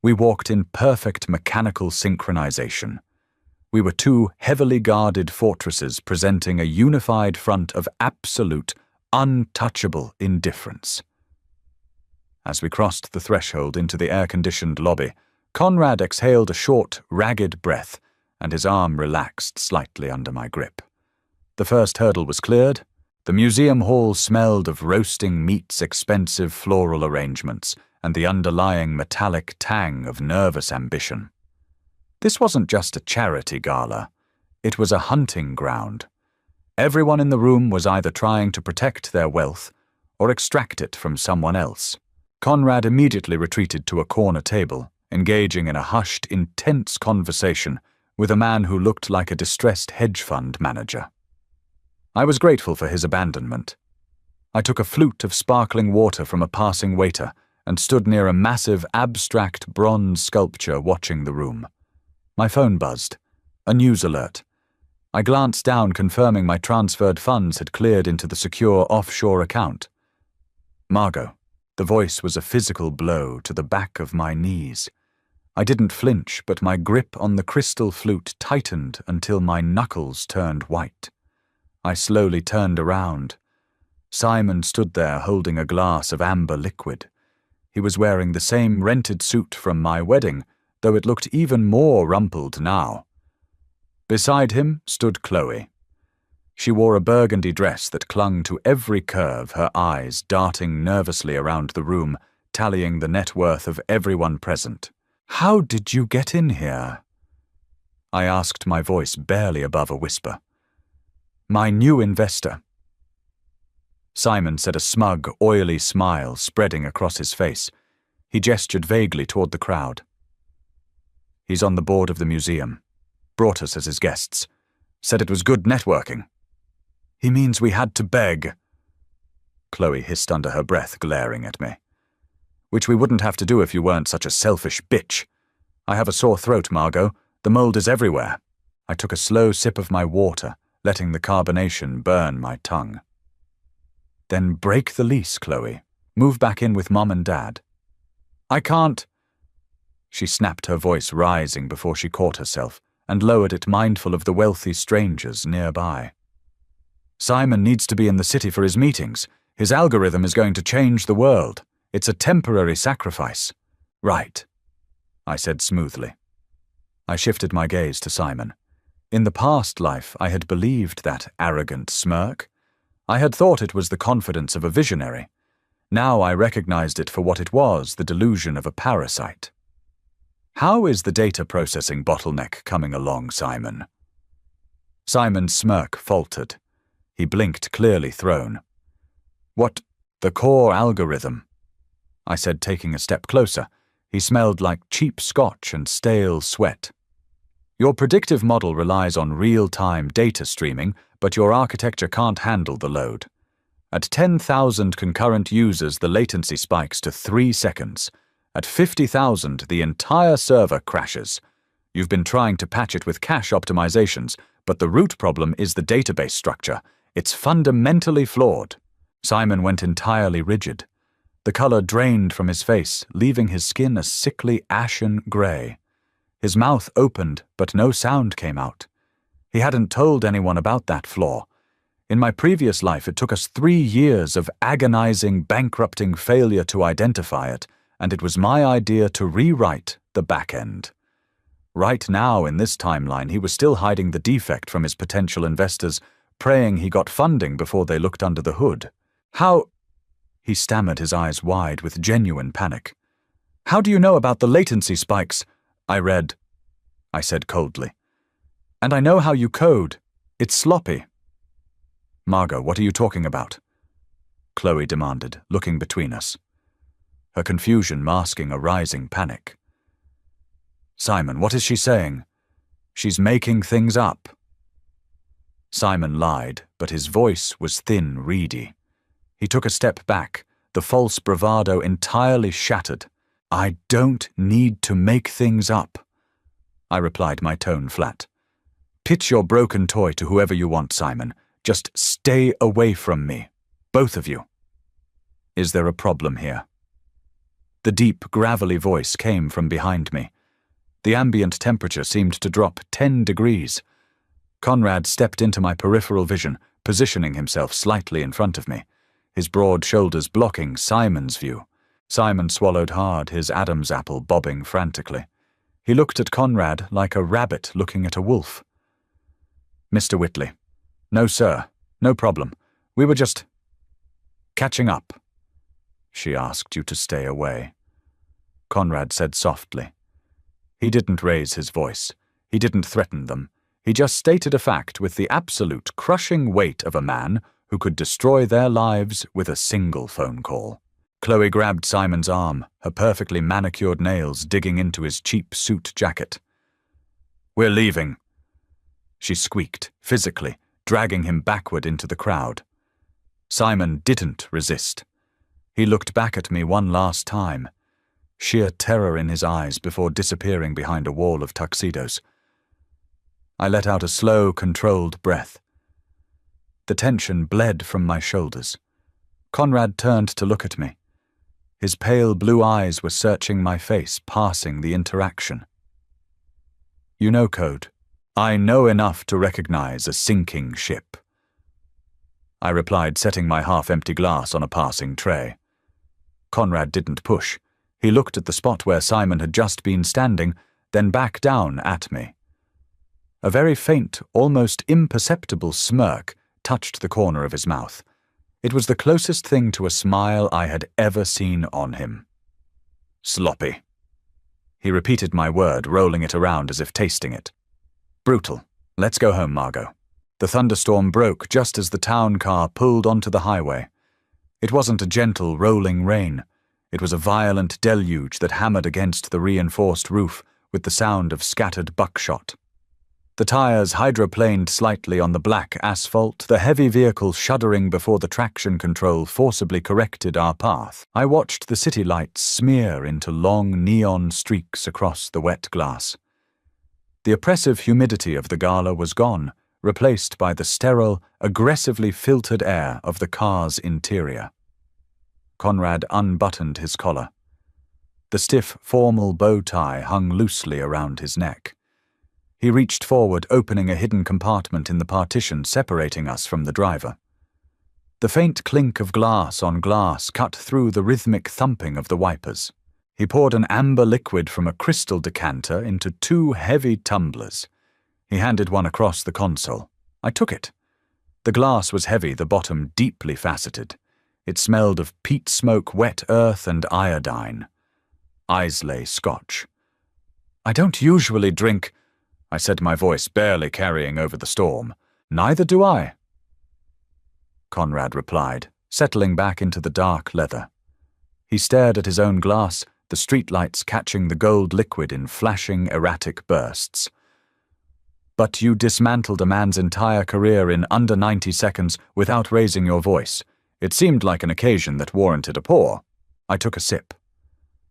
We walked in perfect mechanical synchronization. We were two heavily guarded fortresses presenting a unified front of absolute, untouchable indifference. As we crossed the threshold into the air-conditioned lobby, Conrad exhaled a short, ragged breath, and his arm relaxed slightly under my grip. The first hurdle was cleared. The museum hall smelled of roasting meats, expensive floral arrangements, and the underlying metallic tang of nervous ambition. This wasn't just a charity gala. It was a hunting ground. Everyone in the room was either trying to protect their wealth or extract it from someone else. Conrad immediately retreated to a corner table, engaging in a hushed, intense conversation with a man who looked like a distressed hedge fund manager. I was grateful for his abandonment. I took a flute of sparkling water from a passing waiter and stood near a massive, abstract bronze sculpture watching the room. My phone buzzed. A news alert. I glanced down, confirming my transferred funds had cleared into the secure offshore account. Margot. The voice was a physical blow to the back of my knees. I didn't flinch, but my grip on the crystal flute tightened until my knuckles turned white. I slowly turned around. Simon stood there holding a glass of amber liquid. He was wearing the same rented suit from my wedding, though it looked even more rumpled now. Beside him stood Chloe. She wore a burgundy dress that clung to every curve, her eyes darting nervously around the room, tallying the net worth of everyone present. "How did you get in here?" I asked, my voice barely above a whisper. "My new investor." Simon said, a smug, oily smile spreading across his face. He gestured vaguely toward the crowd. "He's on the board of the museum. Brought us as his guests. Said it was good networking." "He means we had to beg," Chloe hissed under her breath, glaring at me. "Which we wouldn't have to do if you weren't such a selfish bitch. I have a sore throat, Margot. The mold is everywhere." I took a slow sip of my water, letting the carbonation burn my tongue. "Then break the lease, Chloe. Move back in with Mom and Dad." "I can't." She snapped, her voice rising before she caught herself, and lowered it, mindful of the wealthy strangers nearby. "Simon needs to be in the city for his meetings. His algorithm is going to change the world. It's a temporary sacrifice." "Right," I said smoothly. I shifted my gaze to Simon. In the past life, I had believed that arrogant smirk. I had thought it was the confidence of a visionary. Now I recognized it for what it was, the delusion of a parasite. "How is the data processing bottleneck coming along, Simon?" Simon's smirk faltered. He blinked, clearly thrown. "What, the core algorithm?" I said, taking a step closer. He smelled like cheap scotch and stale sweat. "Your predictive model relies on real-time data streaming, but your architecture can't handle the load. At 10,000 concurrent users, the latency spikes to 3 seconds. At 50,000, the entire server crashes. You've been trying to patch it with cache optimizations, but the root problem is the database structure. It's fundamentally flawed." Simon went entirely rigid. The color drained from his face, leaving his skin a sickly ashen gray. His mouth opened, but no sound came out. He hadn't told anyone about that flaw. In my previous life, it took us 3 years of agonizing, bankrupting failure to identify it, and it was my idea to rewrite the back end. Right now, in this timeline, he was still hiding the defect from his potential investors, praying he got funding before they looked under the hood. "How—" He stammered, his eyes wide with genuine panic. "How do you know about the latency spikes?" "I read," I said coldly. "And I know how you code. It's sloppy." "Margot, what are you talking about?" Chloe demanded, looking between us. her confusion masking a rising panic. "Simon, what is she saying? She's making things up." Simon lied, but his voice was thin, reedy. He took a step back, the false bravado entirely shattered. "I don't need to make things up," I replied, my tone flat. "Pitch your broken toy to whoever you want, Simon. Just stay away from me, both of you." "Is there a problem here?" The deep, gravelly voice came from behind me. The ambient temperature seemed to drop 10 degrees. Conrad stepped into my peripheral vision, positioning himself slightly in front of me, his broad shoulders blocking Simon's view. Simon swallowed hard, his Adam's apple bobbing frantically. He looked at Conrad like a rabbit looking at a wolf. "Mr. Whitley." "No, sir. No problem. We were just catching up." "She asked you to stay away," Conrad said softly. He didn't raise his voice. He didn't threaten them. He just stated a fact with the absolute crushing weight of a man who could destroy their lives with a single phone call. Chloe grabbed Simon's arm, her perfectly manicured nails digging into his cheap suit jacket. "We're leaving," she squeaked, physically, dragging him backward into the crowd. Simon didn't resist. He looked back at me one last time, sheer terror in his eyes before disappearing behind a wall of tuxedos. I let out a slow, controlled breath. The tension bled from my shoulders. Conrad turned to look at me. His pale blue eyes were searching my face, passing the interaction. "You know code. I know enough to recognize a sinking ship," I replied, setting my half-empty glass on a passing tray. Conrad didn't push. He looked at the spot where Simon had just been standing, then back down at me. A very faint, almost imperceptible smirk touched the corner of his mouth. It was the closest thing to a smile I had ever seen on him. "Sloppy." He repeated my word, rolling it around as if tasting it. "Brutal. Let's go home, Margot." The thunderstorm broke just as the town car pulled onto the highway. It wasn't a gentle, rolling rain. It was a violent deluge that hammered against the reinforced roof with the sound of scattered buckshot. The tires hydroplaned slightly on the black asphalt, the heavy vehicle shuddering before the traction control forcibly corrected our path. I watched the city lights smear into long neon streaks across the wet glass. The oppressive humidity of the gala was gone, replaced by the sterile, aggressively filtered air of the car's interior. Conrad unbuttoned his collar. The stiff, formal bow tie hung loosely around his neck. He reached forward, opening a hidden compartment in the partition separating us from the driver. The faint clink of glass on glass cut through the rhythmic thumping of the wipers. He poured an amber liquid from a crystal decanter into 2 heavy tumblers. He handed one across the console. I took it. The glass was heavy, the bottom deeply faceted. It smelled of peat smoke, wet earth, and iodine. Islay Scotch. "I don't usually drink," I said, my voice barely carrying over the storm. "Neither do I," Conrad replied, settling back into the dark leather. He stared at his own glass, the streetlights catching the gold liquid in flashing, erratic bursts. "But you dismantled a man's entire career in under 90 seconds without raising your voice. It seemed like an occasion that warranted a pour." I took a sip.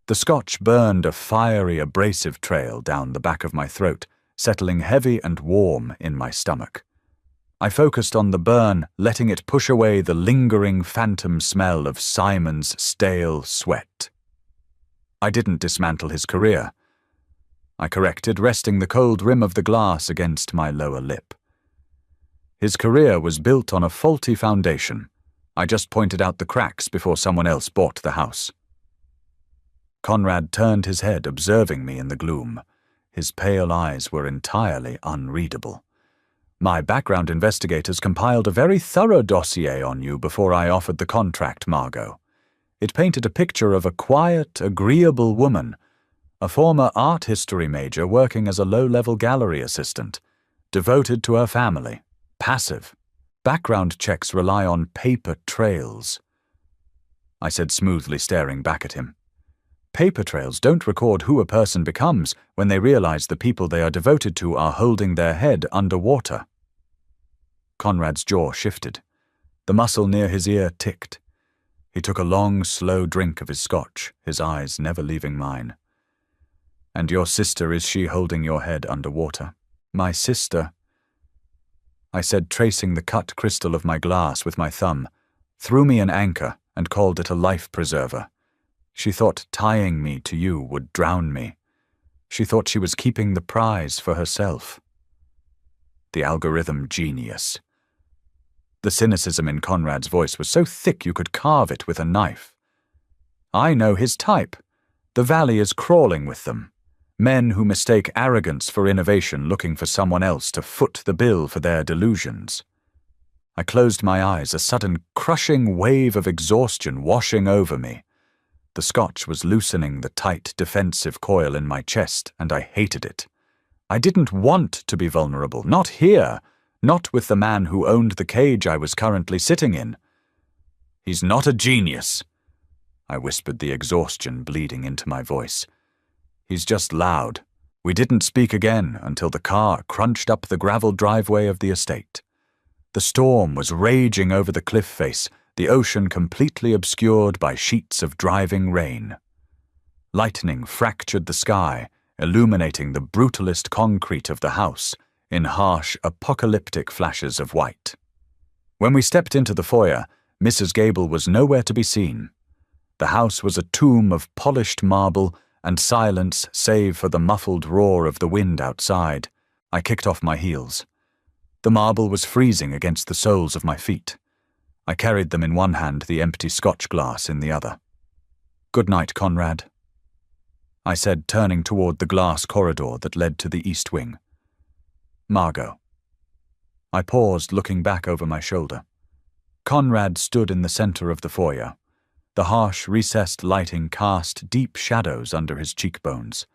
The scotch burned a fiery, abrasive trail down the back of my throat, settling heavy and warm in my stomach. I focused on the burn, letting it push away the lingering phantom smell of Simon's stale sweat. "I didn't dismantle his career," I corrected, resting the cold rim of the glass against my lower lip. "His career was built on a faulty foundation. I just pointed out the cracks before someone else bought the house." Conrad turned his head, observing me in the gloom. His pale eyes were entirely unreadable. "My background investigators compiled a very thorough dossier on you before I offered the contract, Margot. It painted a picture of a quiet, agreeable woman, a former art history major working as a low-level gallery assistant, devoted to her family, passive. Background checks rely on paper trails," I said smoothly, staring back at him. Paper trails don't record who a person becomes when they realize the people they are devoted to are holding their head underwater. Conrad's jaw shifted. The muscle near his ear ticked. He took a long, slow drink of his scotch, his eyes never leaving mine. "And your sister, is she holding your head underwater?" "My sister," I said, tracing the cut crystal of my glass with my thumb, "threw me an anchor and called it a life preserver. She thought tying me to you would drown me. She thought she was keeping the prize for herself." The algorithm genius. The cynicism in Conrad's voice was so thick you could carve it with a knife. "I know his type. The valley is crawling with them. Men who mistake arrogance for innovation, looking for someone else to foot the bill for their delusions." I closed my eyes, a sudden crushing wave of exhaustion washing over me. The scotch was loosening the tight defensive coil in my chest, and I hated it. I didn't want to be vulnerable, not here, not with the man who owned the cage I was currently sitting in. "He's not a genius," I whispered, the exhaustion bleeding into my voice. "He's just loud." We didn't speak again until the car crunched up the gravel driveway of the estate. The storm was raging over the cliff face, the ocean completely obscured by sheets of driving rain. Lightning fractured the sky, illuminating the brutalist concrete of the house in harsh, apocalyptic flashes of white. When we stepped into the foyer, Mrs. Gable was nowhere to be seen. The house was a tomb of polished marble and silence save for the muffled roar of the wind outside. I kicked off my heels. The marble was freezing against the soles of my feet. I carried them in one hand, the empty scotch glass in the other. "Good night, Conrad," I said, turning toward the glass corridor that led to the east wing. "Margot." I paused, looking back over my shoulder. Conrad stood in the center of the foyer. The harsh, recessed lighting cast deep shadows under his cheekbones.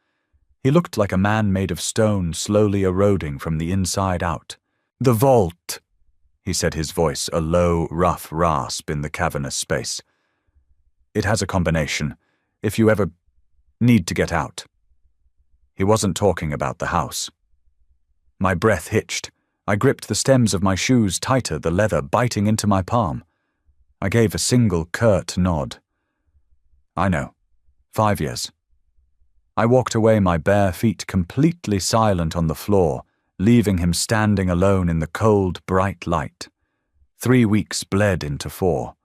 He looked like a man made of stone slowly eroding from the inside out. "The vault," he said, his voice a low, rough rasp in the cavernous space. "It has a combination, if you ever need to get out." He wasn't talking about the house. My breath hitched. I gripped the stems of my shoes tighter, the leather biting into my palm. I gave a single curt nod. "I know. 5 years." I walked away, my bare feet completely silent on the floor, leaving him standing alone in the cold, bright light. 3 weeks bled into 4.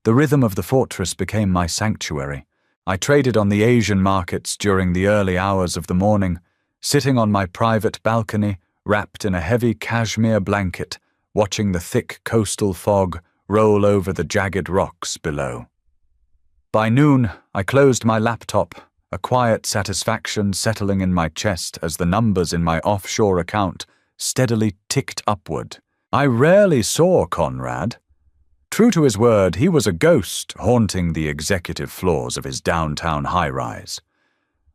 The rhythm of the fortress became my sanctuary. I traded on the Asian markets during the early hours of the morning, sitting on my private balcony, wrapped in a heavy cashmere blanket, watching the thick coastal fog roll over the jagged rocks below. By noon, I closed my laptop, a quiet satisfaction settling in my chest as the numbers in my offshore account steadily ticked upward. I rarely saw Conrad. True to his word, he was a ghost haunting the executive floors of his downtown high-rise.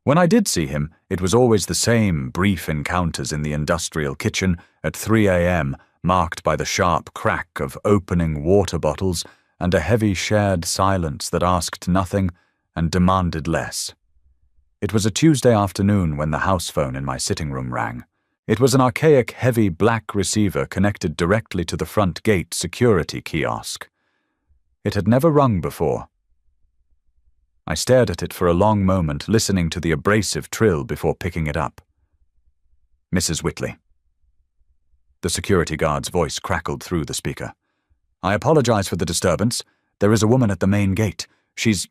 When I did see him, it was always the same brief encounters in the industrial kitchen at 3 a.m., marked by the sharp crack of opening water bottles and a heavy shared silence that asked nothing and demanded less. It was a Tuesday afternoon when the house phone in my sitting room rang. It was an archaic, heavy black receiver connected directly to the front gate security kiosk. It had never rung before. I stared at it for a long moment, listening to the abrasive trill before picking it up. "Mrs. Whitley." The security guard's voice crackled through the speaker. "I apologize for the disturbance. There is a woman at the main gate. She's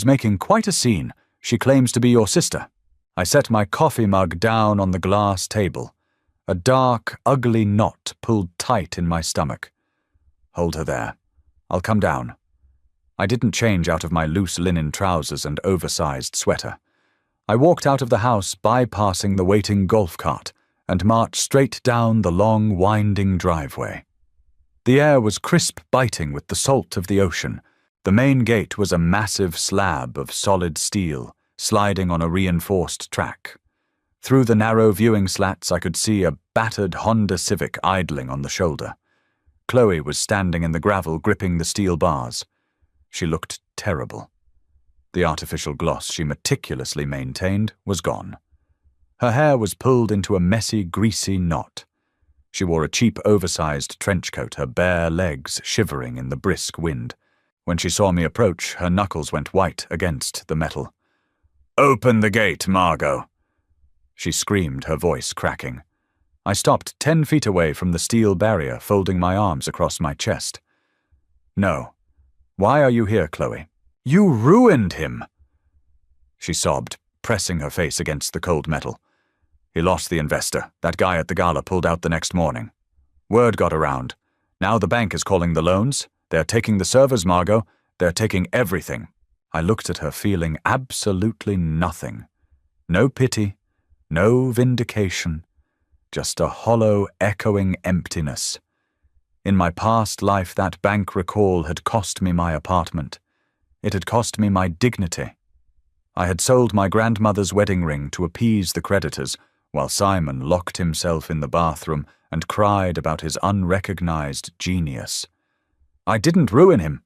making quite a scene. She claims to be your sister." I set my coffee mug down on the glass table. A dark, ugly knot pulled tight in my stomach. "Hold her there. I'll come down." I didn't change out of my loose linen trousers and oversized sweater. I walked out of the house, bypassing the waiting golf cart, and marched straight down the long, winding driveway. The air was crisp, biting with the salt of the ocean. The main gate was a massive slab of solid steel, sliding on a reinforced track. Through the narrow viewing slats, I could see a battered Honda Civic idling on the shoulder. Chloe was standing in the gravel, gripping the steel bars. She looked terrible. The artificial gloss she meticulously maintained was gone. Her hair was pulled into a messy, greasy knot. She wore a cheap, oversized trench coat, her bare legs shivering in the brisk wind. When she saw me approach, her knuckles went white against the metal. "Open the gate, Margot!" She screamed, her voice cracking. I stopped 10 feet away from the steel barrier, folding my arms across my chest. "No. Why are you here, Chloe? You ruined him!" She sobbed, pressing her face against the cold metal. "He lost the investor. That guy at the gala pulled out the next morning. Word got around. Now the bank is calling the loans. They're taking the servers, Margot. They're taking everything." I looked at her, feeling absolutely nothing. No pity, no vindication, just a hollow, echoing emptiness. In my past life, that bank recall had cost me my apartment. It had cost me my dignity. I had sold my grandmother's wedding ring to appease the creditors, while Simon locked himself in the bathroom and cried about his unrecognized genius. "I didn't ruin him,"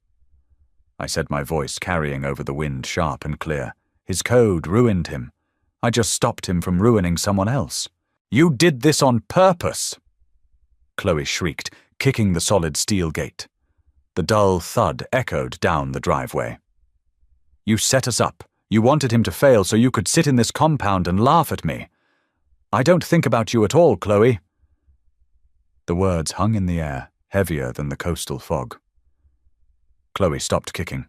I said, my voice carrying over the wind, sharp and clear. "His code ruined him. I just stopped him from ruining someone else." "You did this on purpose!" Chloe shrieked, kicking the solid steel gate. The dull thud echoed down the driveway. "You set us up. You wanted him to fail so you could sit in this compound and laugh at me. I don't think about you at all, Chloe." The words hung in the air, heavier than the coastal fog. Chloe stopped kicking.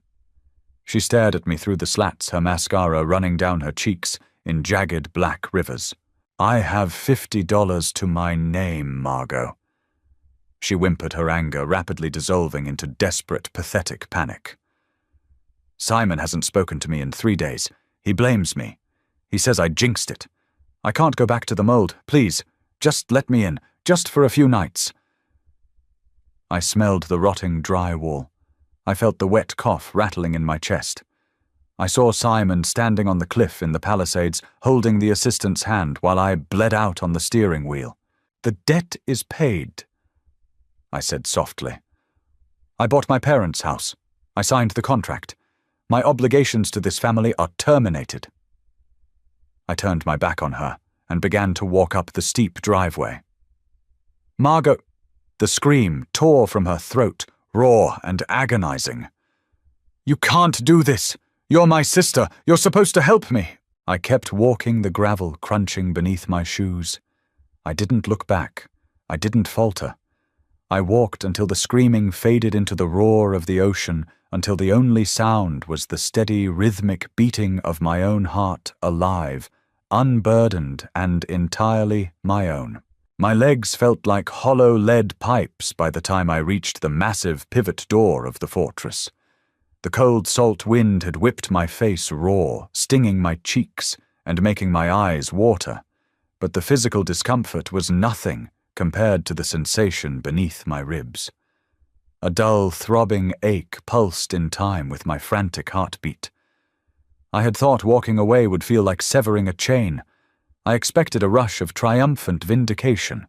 She stared at me through the slats, her mascara running down her cheeks in jagged black rivers. "I have $50 to my name, Margot." She whimpered, her anger rapidly dissolving into desperate, pathetic panic. "Simon hasn't spoken to me in 3 days. He blames me. He says I jinxed it. I can't go back to the mold. Please, just let me in, just for a few nights." I smelled the rotting dry wall. I felt the wet cough rattling in my chest. I saw Simon standing on the cliff in the Palisades, holding the assistant's hand while I bled out on the steering wheel. "The debt is paid," I said softly. "I bought my parents' house. I signed the contract. My obligations to this family are terminated." I turned my back on her and began to walk up the steep driveway. "Margot!" The scream tore from her throat, raw and agonizing. "You can't do this! You're my sister! You're supposed to help me!" I kept walking, the gravel crunching beneath my shoes. I didn't look back. I didn't falter. I walked until the screaming faded into the roar of the ocean, until the only sound was the steady, rhythmic beating of my own heart, alive, unburdened, and entirely my own. My legs felt like hollow lead pipes by the time I reached the massive pivot door of the fortress. The cold salt wind had whipped my face raw, stinging my cheeks and making my eyes water, but the physical discomfort was nothing compared to the sensation beneath my ribs. A dull, throbbing ache pulsed in time with my frantic heartbeat. I had thought walking away would feel like severing a chain. I expected a rush of triumphant vindication.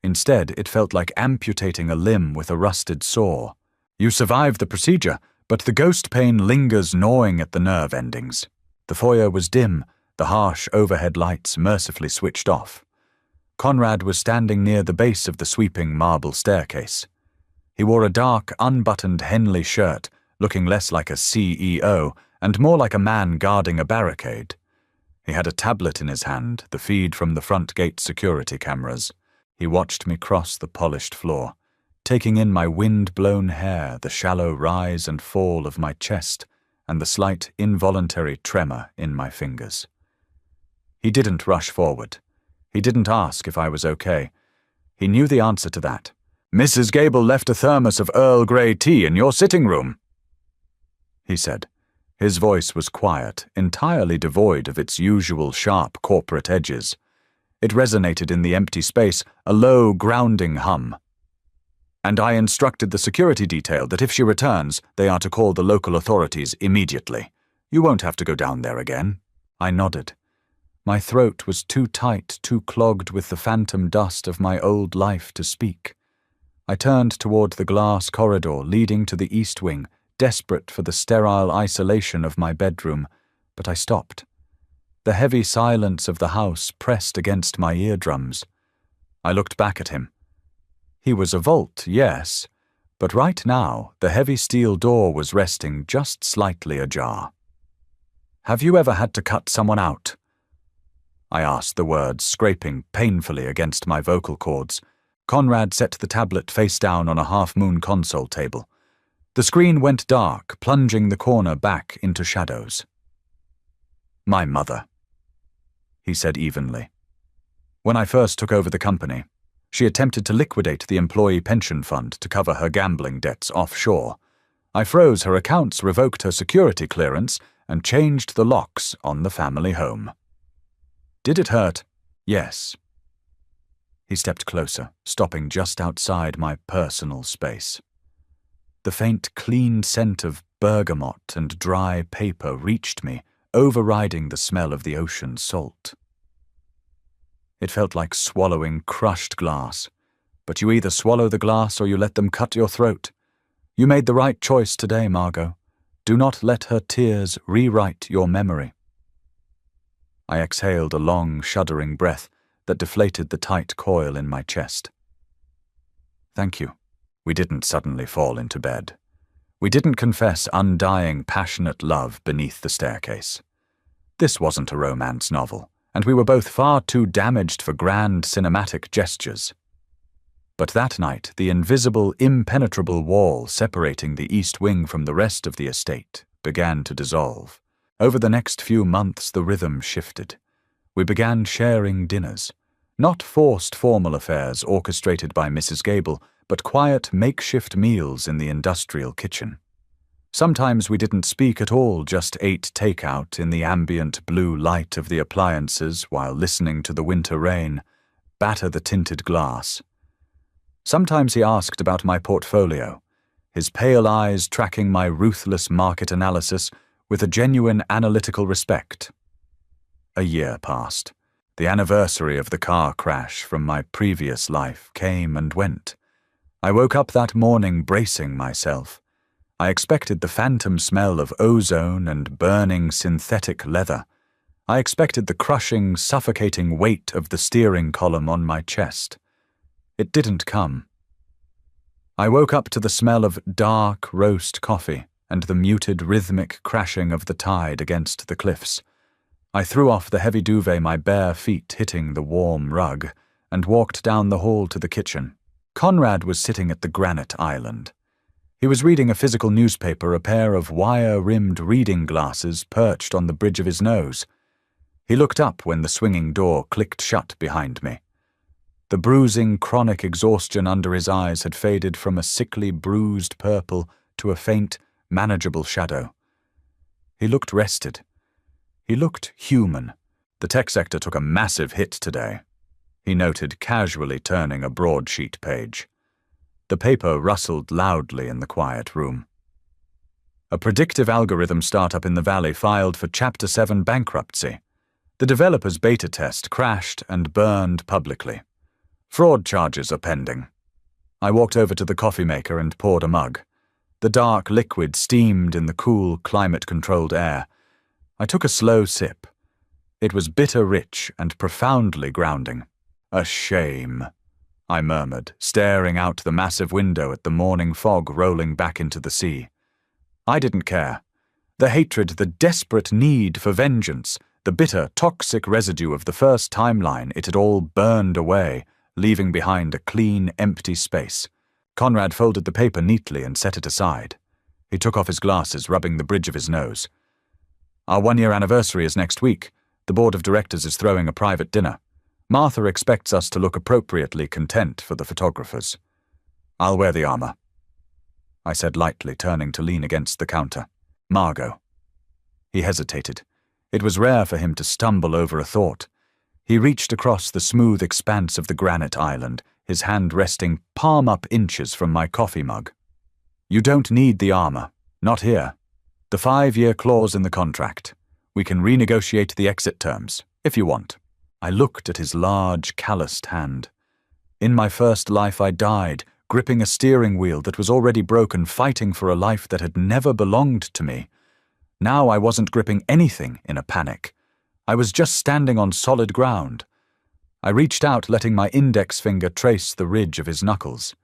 Instead, it felt like amputating a limb with a rusted saw. You survived the procedure, but the ghost pain lingers, gnawing at the nerve endings. The foyer was dim, the harsh overhead lights mercifully switched off. Conrad was standing near the base of the sweeping marble staircase. He wore a dark, unbuttoned Henley shirt, looking less like a CEO and more like a man guarding a barricade. He had a tablet in his hand, the feed from the front gate security cameras. He watched me cross the polished floor, taking in my wind-blown hair, the shallow rise and fall of my chest, and the slight, involuntary tremor in my fingers. He didn't rush forward. He didn't ask if I was okay. He knew the answer to that. "Mrs. Gable left a thermos of Earl Grey tea in your sitting room," he said. His voice was quiet, entirely devoid of its usual sharp corporate edges. It resonated in the empty space, a low, grounding hum. "And I instructed the security detail that if she returns, they are to call the local authorities immediately. You won't have to go down there again." I nodded. My throat was too tight, too clogged with the phantom dust of my old life to speak. I turned toward the glass corridor leading to the east wing, desperate for the sterile isolation of my bedroom, but I stopped. The heavy silence of the house pressed against my eardrums. I looked back at him. He was a vault, yes, but right now the heavy steel door was resting just slightly ajar. "Have you ever had to cut someone out?" I asked, the words scraping painfully against my vocal cords. Conrad set the tablet face down on a half-moon console table. The screen went dark, plunging the corner back into shadows. "My mother," he said evenly. "When I first took over the company, she attempted to liquidate the employee pension fund to cover her gambling debts offshore. I froze her accounts, revoked her security clearance, and changed the locks on the family home. Did it hurt? Yes." He stepped closer, stopping just outside my personal space. The faint, clean scent of bergamot and dry paper reached me, overriding the smell of the ocean salt. It felt like swallowing crushed glass, but you either swallow the glass or you let them cut your throat. You made the right choice today, Margot. Do not let her tears rewrite your memory. I exhaled a long, shuddering breath that deflated the tight coil in my chest. Thank you. We didn't suddenly fall into bed. We didn't confess undying, passionate love beneath the staircase. This wasn't a romance novel, and we were both far too damaged for grand cinematic gestures. But that night, the invisible, impenetrable wall separating the east wing from the rest of the estate began to dissolve. Over the next few months, the rhythm shifted. We began sharing dinners, not forced formal affairs orchestrated by Mrs. Gable, but quiet makeshift meals in the industrial kitchen. Sometimes we didn't speak at all, just ate takeout in the ambient blue light of the appliances while listening to the winter rain batter the tinted glass. Sometimes he asked about my portfolio, his pale eyes tracking my ruthless market analysis with a genuine analytical respect. A year passed. The anniversary of the car crash from my previous life came and went. I woke up that morning bracing myself. I expected the phantom smell of ozone and burning synthetic leather. I expected the crushing, suffocating weight of the steering column on my chest. It didn't come. I woke up to the smell of dark roast coffee and the muted rhythmic crashing of the tide against the cliffs. I threw off the heavy duvet, my bare feet hitting the warm rug, and walked down the hall to the kitchen. Conrad was sitting at the granite island. He was reading a physical newspaper, a pair of wire-rimmed reading glasses perched on the bridge of his nose. He looked up when the swinging door clicked shut behind me. The bruising, chronic exhaustion under his eyes had faded from a sickly, bruised purple to a faint, manageable shadow. He looked rested. He looked human. The tech sector took a massive hit today, he noted, casually turning a broadsheet page. The paper rustled loudly in the quiet room. A predictive algorithm startup in the Valley filed for Chapter 7 bankruptcy. The developer's beta test crashed and burned publicly. Fraud charges are pending. I walked over to the coffee maker and poured a mug. The dark liquid steamed in the cool, climate-controlled air. I took a slow sip. It was bitter-rich and profoundly grounding. "A shame," I murmured, staring out the massive window at the morning fog rolling back into the sea. I didn't care. The hatred, the desperate need for vengeance, the bitter, toxic residue of the first timeline, it had all burned away, leaving behind a clean, empty space. Conrad folded the paper neatly and set it aside. He took off his glasses, rubbing the bridge of his nose. "Our one-year anniversary is next week. The board of directors is throwing a private dinner. Martha expects us to look appropriately content for the photographers. I'll wear the armor," I said lightly, turning to lean against the counter. "Margot." He hesitated. It was rare for him to stumble over a thought. He reached across the smooth expanse of the granite island, his hand resting palm-up inches from my coffee mug. "You don't need the armor. Not here. The 5-year clause in the contract. We can renegotiate the exit terms, if you want." I looked at his large, calloused hand. In my first life I died, gripping a steering wheel that was already broken, fighting for a life that had never belonged to me. Now I wasn't gripping anything in a panic. I was just standing on solid ground. I reached out, letting my index finger trace the ridge of his knuckles.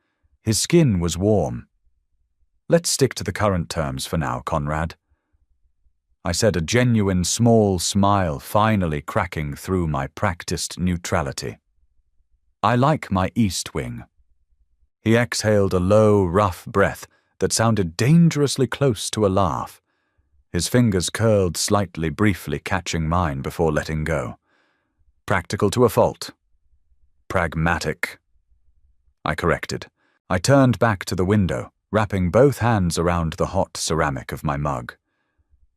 His skin was warm. "Let's stick to the current terms for now, Conrad," I said, a genuine small smile finally cracking through my practiced neutrality. "I like my east wing." He exhaled a low, rough breath that sounded dangerously close to a laugh. His fingers curled slightly, briefly catching mine before letting go. "Practical to a fault." "Pragmatic," I corrected. I turned back to the window, wrapping both hands around the hot ceramic of my mug.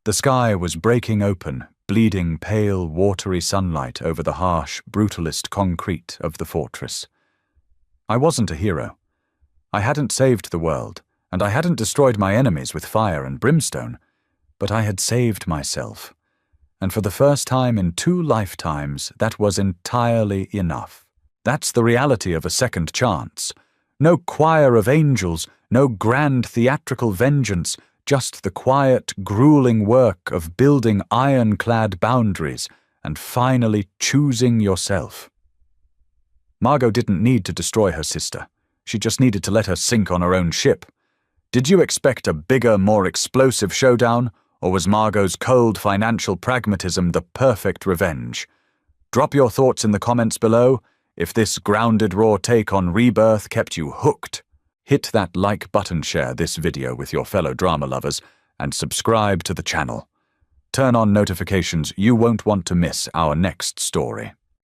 The sky was breaking open, bleeding pale, watery sunlight over the harsh, brutalist concrete of the fortress. I wasn't a hero. I hadn't saved the world, and I hadn't destroyed my enemies with fire and brimstone, but I had saved myself. And for the first time in 2 lifetimes, that was entirely enough. That's the reality of a second chance. No choir of angels, no grand theatrical vengeance, just the quiet, grueling work of building ironclad boundaries and finally choosing yourself. Margot didn't need to destroy her sister. She just needed to let her sink on her own ship. Did you expect a bigger, more explosive showdown, or was Margot's cold financial pragmatism the perfect revenge? Drop your thoughts in the comments below. If this grounded, raw take on Rebirth kept you hooked, hit that like button, share this video with your fellow drama lovers, and subscribe to the channel. Turn on notifications. You won't want to miss our next story.